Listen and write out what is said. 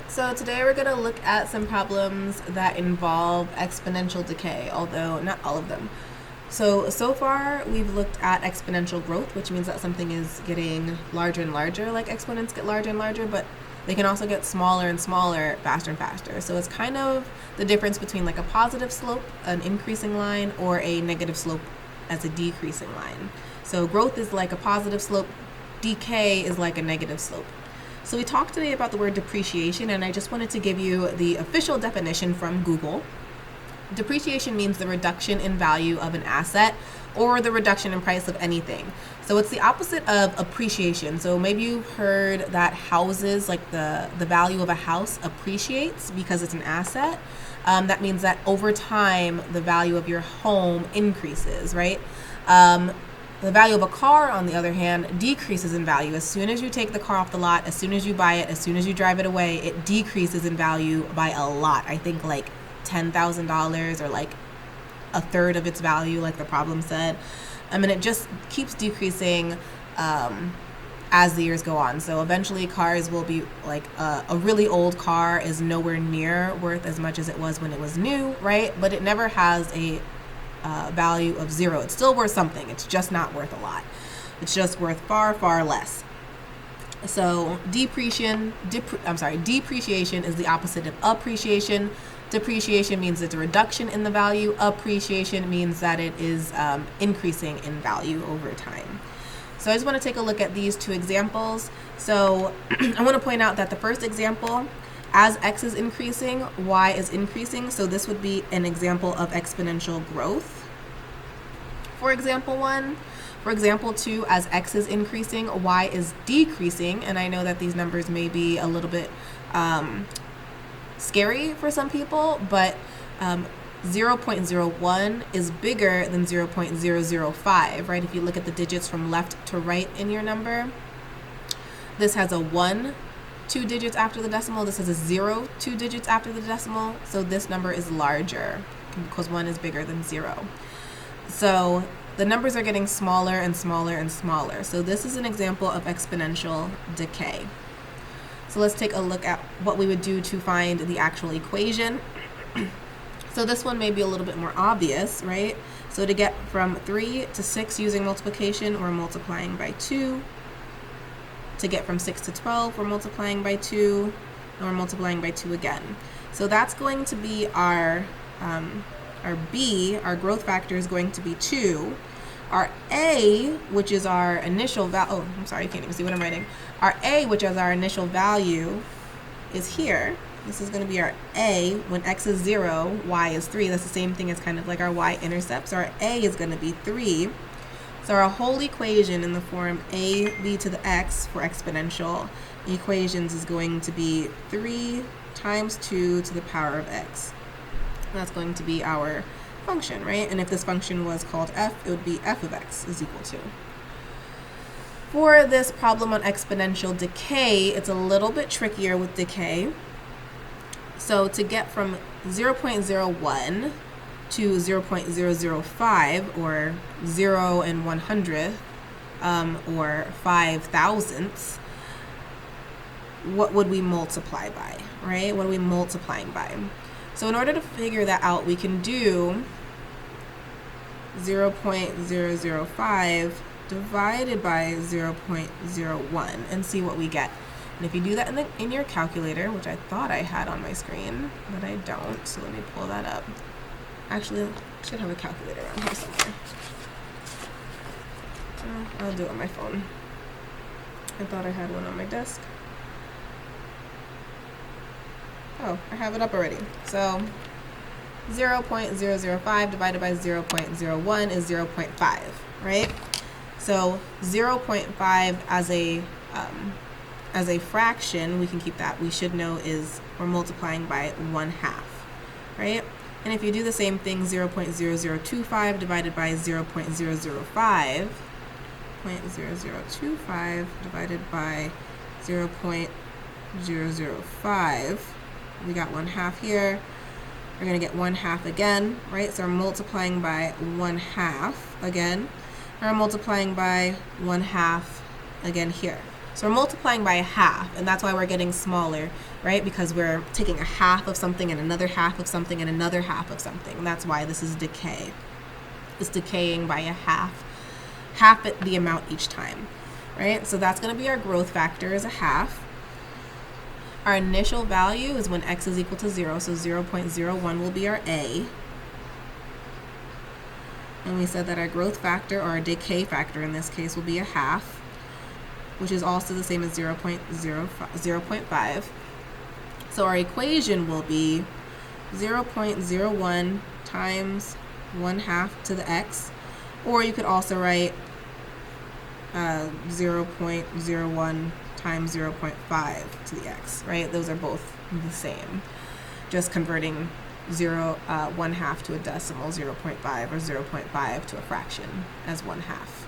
So today we're going to look at some problems that involve exponential decay, although not all of them. So far we've looked at exponential growth, which means that something is getting larger and larger, like exponents get larger and larger, but they can also get smaller and smaller, faster and faster. So it's kind of the difference between like a positive slope, an increasing line, or a negative slope as a decreasing line. So growth is like a positive slope, decay is like a negative slope. So we talked today about the word depreciation, and I just wanted to give you the official definition from Google. Depreciation means the reduction in value of an asset or the reduction in price of anything. So it's the opposite of appreciation. So maybe you've heard that houses, like the value of a house appreciates because it's an asset. That means that over time, the value of your home increases, right? The value of a car, on the other hand, decreases in value. As soon as you take the car off the lot, as soon as you buy it, as soon as you drive it away, it decreases in value by a lot. I think like $10,000 or like a third of its value, like the problem said. I mean, it just keeps decreasing as the years go on. So eventually cars will be like a really old car is nowhere near worth as much as it was when it was new, right? But it never has a value of zero. It's still worth something. It's just not worth a lot. It's just worth far, far less. So depreciation is the opposite of appreciation. Depreciation means it's a reduction in the value. Appreciation means that it is increasing in value over time. So I just want to take a look at these two examples. So I want to point out that the first example, as x is increasing, y is increasing. So this would be an example of exponential growth. For example 1. For example 2, as x is increasing, y is decreasing. And I know that these numbers may be a little bit scary for some people, but 0.01 is bigger than 0.005, right? If you look at the digits from left to right in your number, this has a 1 2 digits after the decimal. This has a 0 2 digits after the decimal. So this number is larger because 1 is bigger than 0. So the numbers are getting smaller and smaller and smaller. So this is an example of exponential decay. So let's take a look at what we would do to find the actual equation. So this one may be a little bit more obvious, right? So to get from 3 to 6 using multiplication, we're multiplying by 2. To get from 6 to 12, we're multiplying by 2, and we're multiplying by 2 again. So that's going to be our B, our growth factor is going to be 2. Our A, which is our initial value, oh, I'm sorry, you can't even see what I'm writing. Our A, which is our initial value, is here. This is going to be our A. When x is 0, y is 3. That's the same thing as kind of like our y-intercept. So our A is going to be 3. So our whole equation in the form ab to the x for exponential equations is going to be 3 times 2 to the power of x. That's going to be our function, right? And if this function was called f, it would be f of x is equal to. For this problem on exponential decay, it's a little bit trickier with decay. So to get from 0.01 to 0.005, or 0 and 100th, or 5 thousandths, what would we multiply by, right? What are we multiplying by? So in order to figure that out, we can do 0.005 divided by 0.01 and see what we get. And if you do that in your calculator, which I thought I had on my screen, but I don't, so let me pull that up. Actually, I should have a calculator around here somewhere. I'll do it on my phone. I thought I had one on my desk. Oh, I have it up already. So 0.005 divided by 0.01 is 0.5, right? So 0.5 as a fraction, we can keep that. We should know is we're multiplying by 1/2, right? And if you do the same thing, 0.0025 divided by 0.005, 0.0025 divided by 0.005, we got 1/2 here. We're going to get 1/2 again, right? So we're multiplying by 1/2 again. And we're multiplying by 1/2 again here. So we're multiplying by a half, and that's why we're getting smaller, right? Because we're taking a half of something and another half of something and another half of something. And that's why this is decay. It's decaying by a half it the amount each time, right? So that's going to be our growth factor is a half. Our initial value is when x is equal to 0, so 0.01 will be our a. And we said that our growth factor, or our decay factor in this case, will be a half, which is also the same as 0.5. So our equation will be 0.01 times 1/2 to the x, or you could also write 0.01 times 0.5 to the x, right? Those are both the same. Just converting 1/2 to a decimal, 0.5, or 0.5 to a fraction as 1/2.